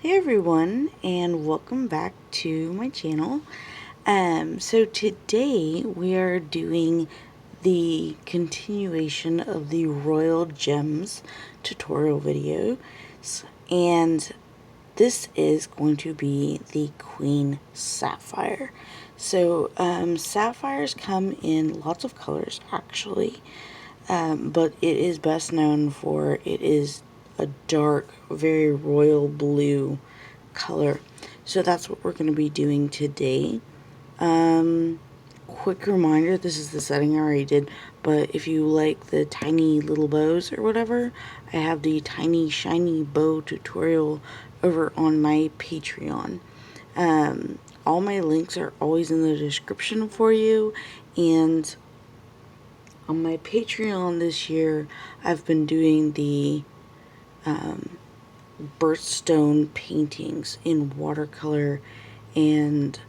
Hey everyone, and welcome back to my channel. So today we are doing the continuation of the Royal Gems tutorial videos, and this is going to be the Queen Sapphire. So sapphires come in lots of colors actually, but it is best known for it is a dark, very royal blue color. So that's what we're going to be doing today. Quick reminder, this is the setting I already did, but if you like the tiny little bows or whatever, I have the tiny shiny bow tutorial over on my Patreon. All my links are always in the description for you, and on my Patreon this year, I've been doing the birthstone paintings in watercolor, and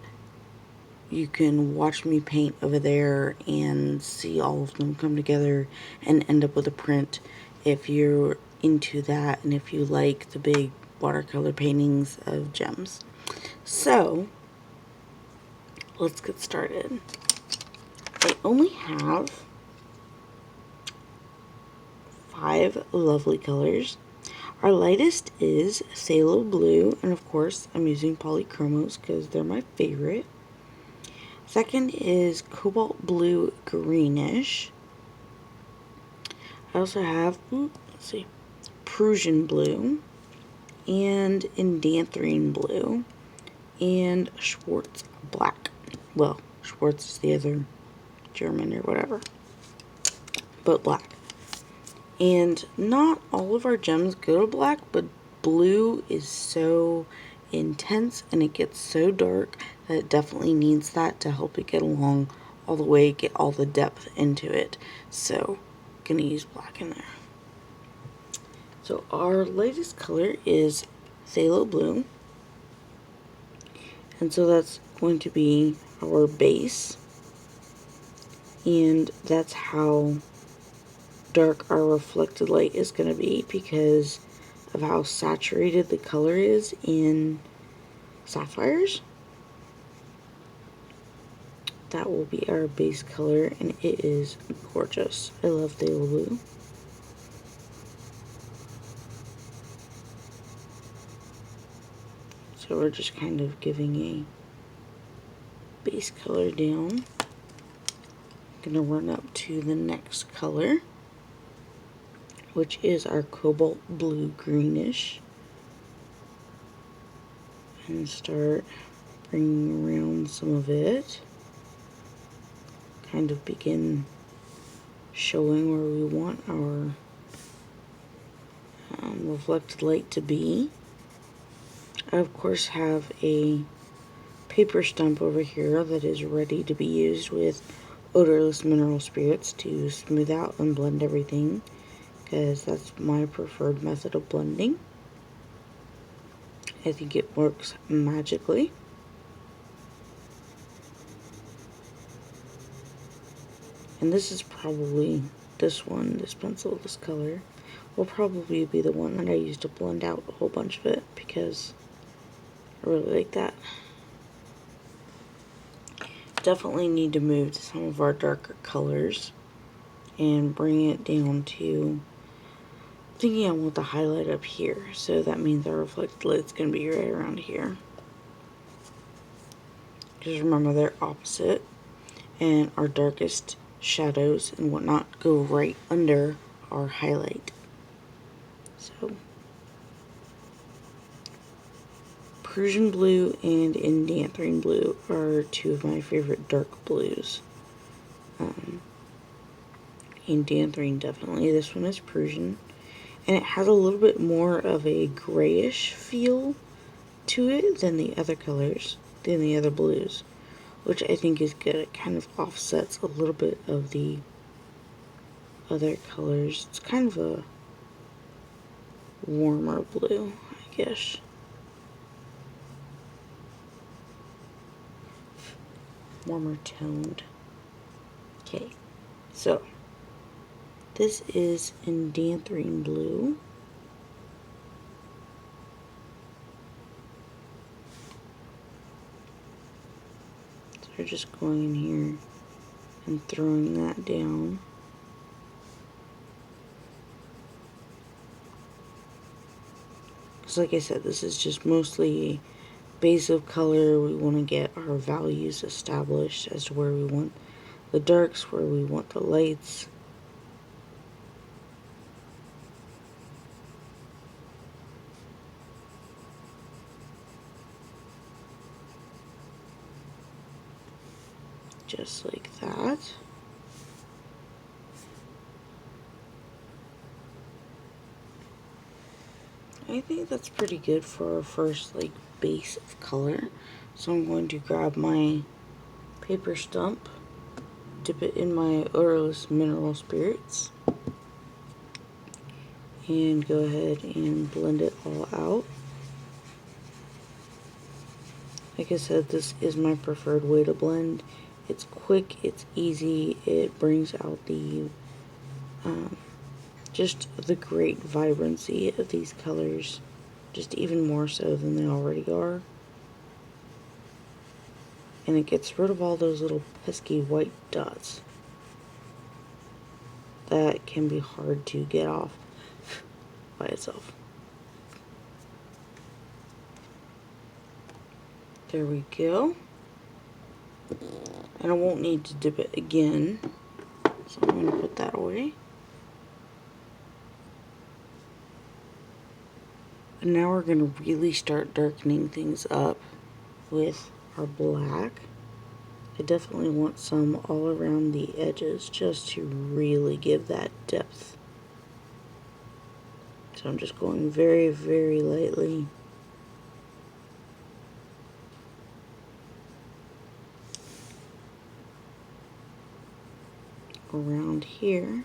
you can watch me paint over there and see all of them come together and end up with a print if you're into that and if you like the big watercolor paintings of gems. So let's get started. I only have 5 lovely colors. Our lightest is Phthalo Blue, and of course I'm using polychromos because they're my favorite. Second is Cobalt Blue Greenish. I also have, Prussian Blue, and Indanthrine Blue, and Schwartz Black. Well, Schwartz is the other German or whatever, but black. And not all of our gems go to black, but blue is so intense and it gets so dark that it definitely needs that to help it get along all the way, get all the depth into it. So, gonna use black in there. So our latest color is Phthalo Blue, and so that's going to be our base, and that's how dark our reflected light is going to be because of how saturated the color is in sapphires. That will be our base color, and it is gorgeous. I love Phthalo Blue. So we're just kind of giving a base color down. I'm going to run up to the next color, which is our Cobalt Blue Greenish, and start bringing around some of it. Kind of begin showing where we want our reflected light to be. I of course have a paper stump over here that is ready to be used with odorless mineral spirits to smooth out and blend everything, because that's my preferred method of blending. I think it works magically. And this is probably, this pencil, this color, will probably be the one that I use to blend out a whole bunch of it because I really like that. Definitely need to move to some of our darker colors and bring it down to, thinking I want the highlight up here, so that means our reflected light's going to be right around here. Just remember they're opposite, and our darkest shadows and whatnot go right under our highlight. So Prussian Blue and Indanthrine Blue are 2 of my favorite dark blues. Indanthrine definitely. This one is Prussian, and it has a little bit more of a grayish feel to it than the other colors, than the other blues, which I think is good. It kind of offsets a little bit of the other colors. It's kind of a warmer blue, I guess. Warmer toned. Okay, so this is Indanthrine Blue. We're just going in here and throwing that down. Because like I said, this is just mostly a base of color. We want to get our values established as to where we want the darks, where we want the lights. Just like that. I think that's pretty good for our first like base of color. So I'm going to grab my paper stump, dip it in my odorless mineral spirits, and go ahead and blend it all out. Like I said, this is my preferred way to blend. It's quick, it's easy, it brings out the just the great vibrancy of these colors, just even more so than they already are. And it gets rid of all those little pesky white dots that can be hard to get off by itself. There we go. And I won't need to dip it again, so I'm going to put that away. And now we're going to really start darkening things up with our black. I definitely want some all around the edges just to really give that depth. So I'm just going very, very lightly. Around here.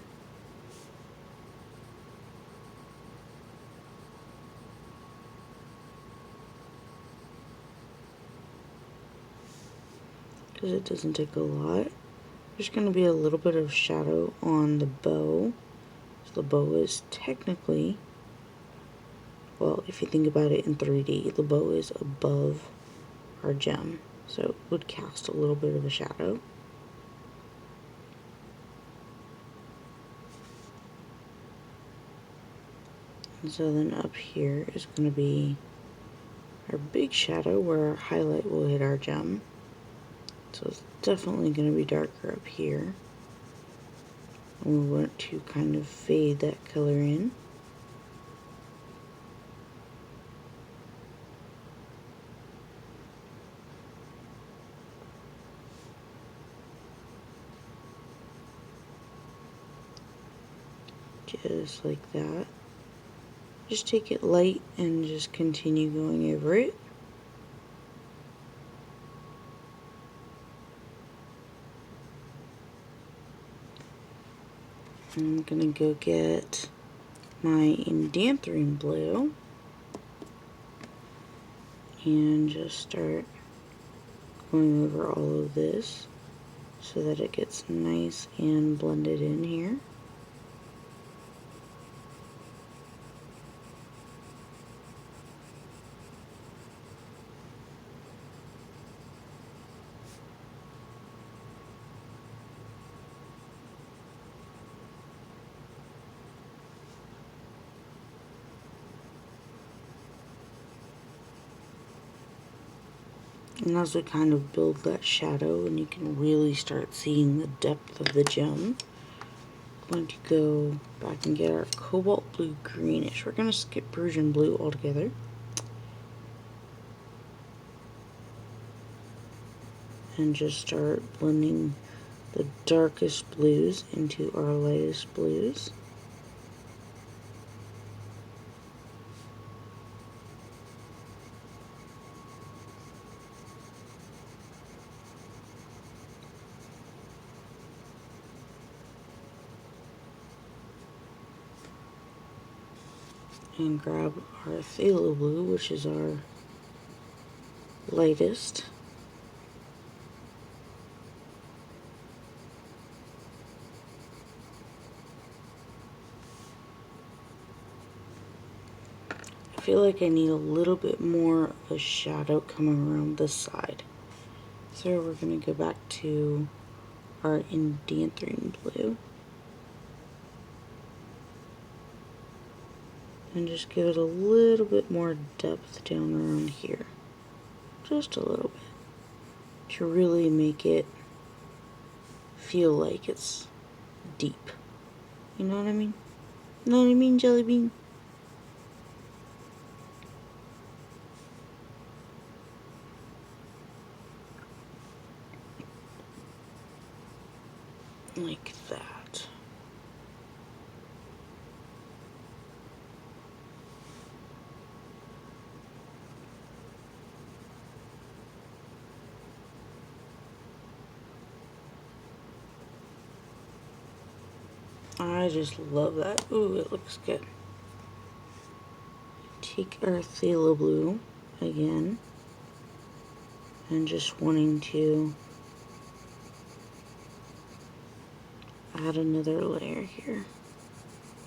Because it doesn't take a lot. There's going to be a little bit of shadow on the bow. So the bow is technically, well, if you think about it in 3D, the bow is above our gem. So it would cast a little bit of a shadow. And so then up here is going to be our big shadow where our highlight will hit our gem. So it's definitely going to be darker up here. And we want to kind of fade that color in. Just like that. Just take it light and just continue going over it. I'm gonna go get my Indanthrine blue and just start going over all of this so that it gets nice and blended in here. And as we kind of build that shadow and you can really start seeing the depth of the gem, I'm going to go back and get our cobalt blue greenish. We're going to skip Persian blue altogether. And just start blending the darkest blues into our lightest blues. And grab our phthalo blue, which is our lightest. I feel like I need a little bit more of a shadow coming around this side. So So we're going to go back to our indanthrine blue and just give it a little bit more depth down around here. Just a little bit. To really make it feel like it's deep. You know what I mean? You know what I mean, Jelly Bean? Like that. I just love that. Ooh, it looks good. Take our phthalo blue again, and just wanting to add another layer here.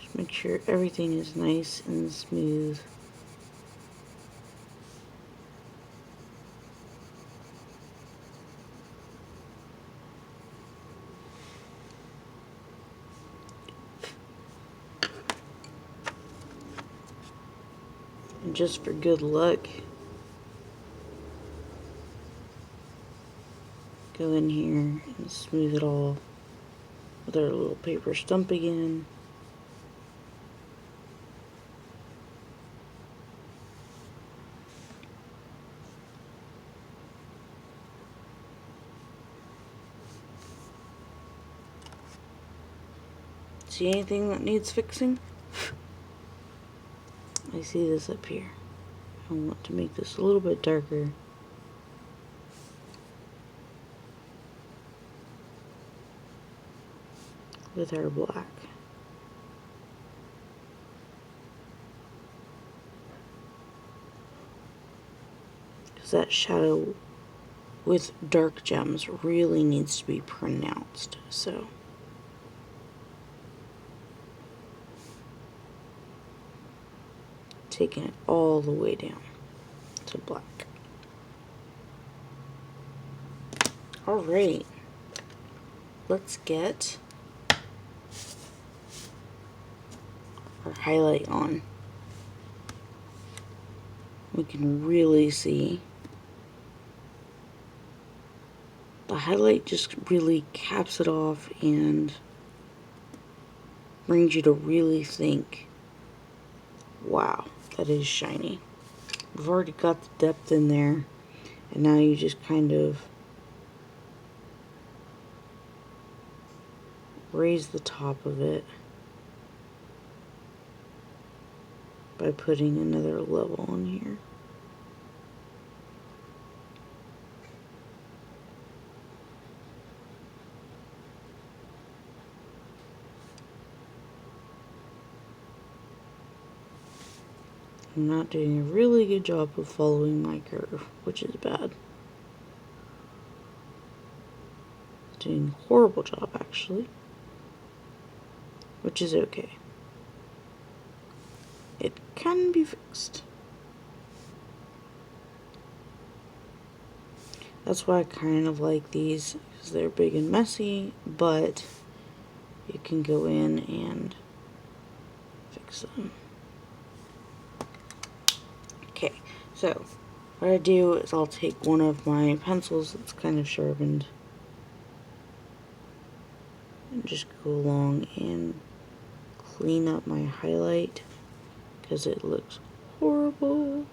Just make sure everything is nice and smooth. And just for good luck, go in here and smooth it all with our little paper stump again. See anything that needs fixing? I see this up here. I want to make this a little bit darker. With our black. Because that shadow with dark gems really needs to be pronounced. So taking it all the way down to black. Alright, let's get our highlight on. We can really see the highlight just really caps it off and brings you to really think, wow, that is shiny. We've already got the depth in there, and now you just kind of raise the top of it by putting another level on here. I'm not doing a really good job of following my curve, which is bad. Doing a horrible job, actually, which is okay. It can be fixed. That's why I kind of like these, because they're big and messy, but you can go in and fix them. Okay, so what I do is I'll take one of my pencils that's kind of sharpened and just go along and clean up my highlight because it looks horrible.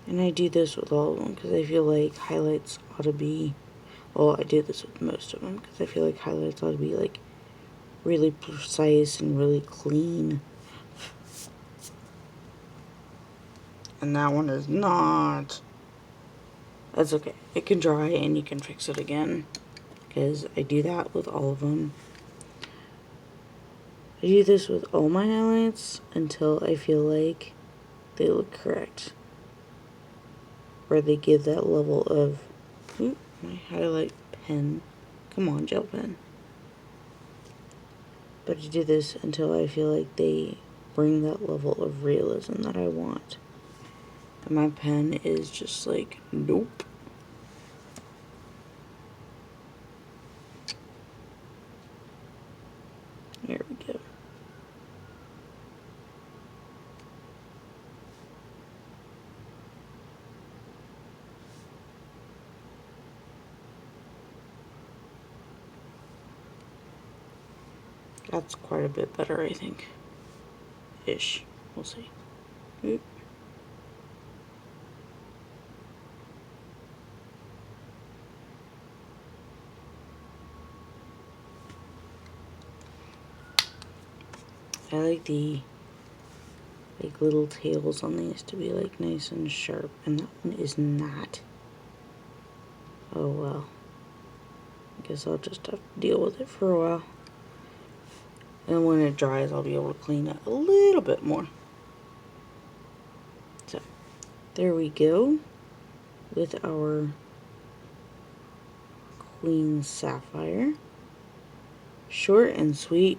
And I do this with all of them because I feel like highlights ought to be, well, I do this with most of them because I feel like highlights ought to be like really precise and really clean. And that one is not. That's okay. It can dry and you can fix it again because I do that with all of them. I do this with all my highlights until I feel like they look correct. Or they give that level of, ooh, my highlight pen. Come on, gel pen. But I do this until I feel like they bring that level of realism that I want. And my pen is just like, nope. There we go. That's quite a bit better, I think. Ish. We'll see. Oop. I like the little tails on these to be like nice and sharp, and that one is not. Oh well. I guess I'll just have to deal with it for a while. And when it dries, I'll be able to clean it a little bit more. So, there we go with our Queen Sapphire. Short and sweet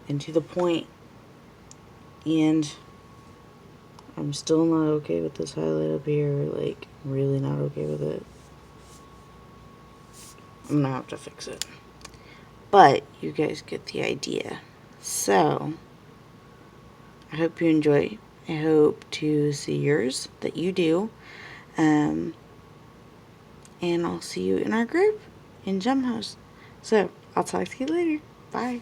and to the point. And I'm still not okay with this highlight up here. Like, really not okay with it. I'm gonna have to fix it. But you guys get the idea. So, I hope you enjoy. I hope to see yours, that you do. And I'll see you in our group in Gem House. So, I'll talk to you later. Bye.